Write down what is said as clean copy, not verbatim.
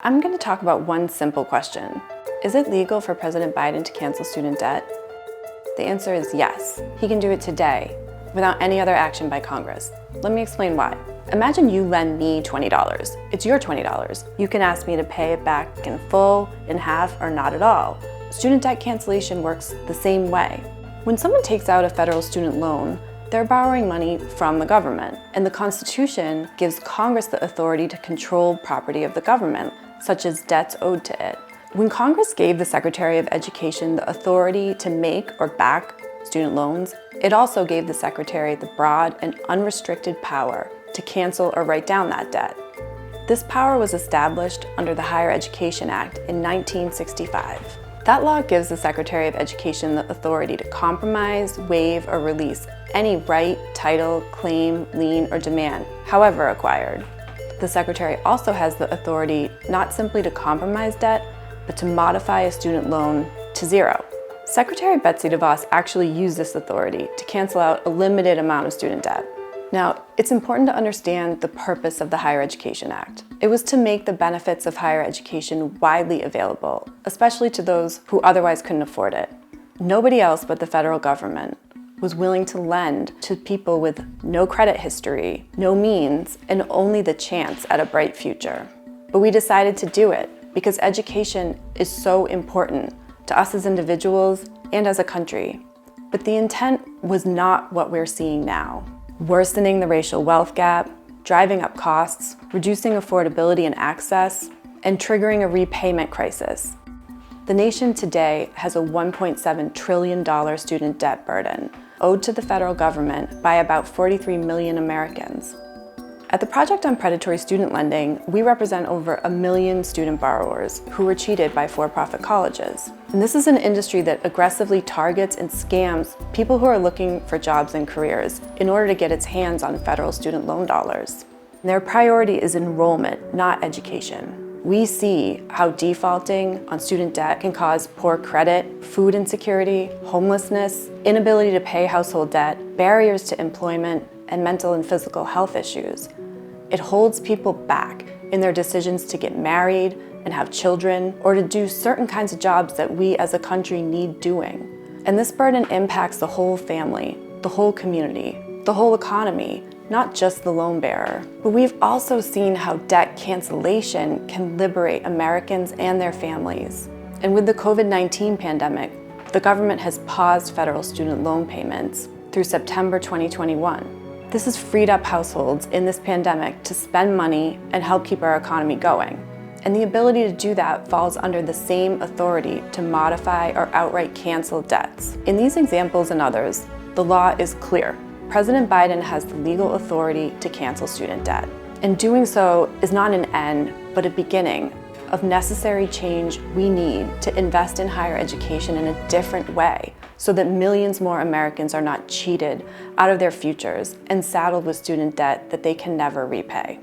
I'm going to talk about one simple question. Is it legal for President Biden to cancel student debt? The answer is yes. He can do it today without any other action by Congress. Let me explain why. Imagine you lend me $20. It's your $20. You can ask me to pay it back in full, in half, or not at all. Student debt cancellation works the same way. When someone takes out a federal student loan, they're borrowing money from the government, and the Constitution gives Congress the authority to control property of the government, such as debts owed to it. When Congress gave the Secretary of Education the authority to make or back student loans, it also gave the Secretary the broad and unrestricted power to cancel or write down that debt. This power was established under the Higher Education Act in 1965. That law gives the Secretary of Education the authority to compromise, waive, or release any right, title, claim, lien, or demand, however acquired. The Secretary also has the authority not simply to compromise debt, but to modify a student loan to zero. Secretary Betsy DeVos actually used this authority to cancel out a limited amount of student debt. Now, it's important to understand the purpose of the Higher Education Act. It was to make the benefits of higher education widely available, especially to those who otherwise couldn't afford it. Nobody else but the federal government was willing to lend to people with no credit history, no means, and only the chance at a bright future. But we decided to do it because education is so important to us as individuals and as a country. But the intent was not what we're seeing now. Worsening the racial wealth gap, driving up costs, reducing affordability and access, and triggering a repayment crisis. The nation today has a $1.7 trillion student debt burden owed to the federal government by about 43 million Americans. At the Project on Predatory Student Lending, we represent over 1 million student borrowers who were cheated by for-profit colleges. And this is an industry that aggressively targets and scams people who are looking for jobs and careers in order to get its hands on federal student loan dollars. Their priority is enrollment, not education. We see how defaulting on student debt can cause poor credit, food insecurity, homelessness, inability to pay household debt, barriers to employment, and mental and physical health issues. It holds people back in their decisions to get married and have children, or to do certain kinds of jobs that we as a country need doing. And this burden impacts the whole family, the whole community, the whole economy, not just the loan bearer. But we've also seen how debt cancellation can liberate Americans and their families. And with the COVID-19 pandemic, the government has paused federal student loan payments through September 2021. This has freed up households in this pandemic to spend money and help keep our economy going. And the ability to do that falls under the same authority to modify or outright cancel debts. In these examples and others, the law is clear. President Biden has the legal authority to cancel student debt. And doing so is not an end, but a beginning of necessary change we need to invest in higher education in a different way, so that millions more Americans are not cheated out of their futures and saddled with student debt that they can never repay.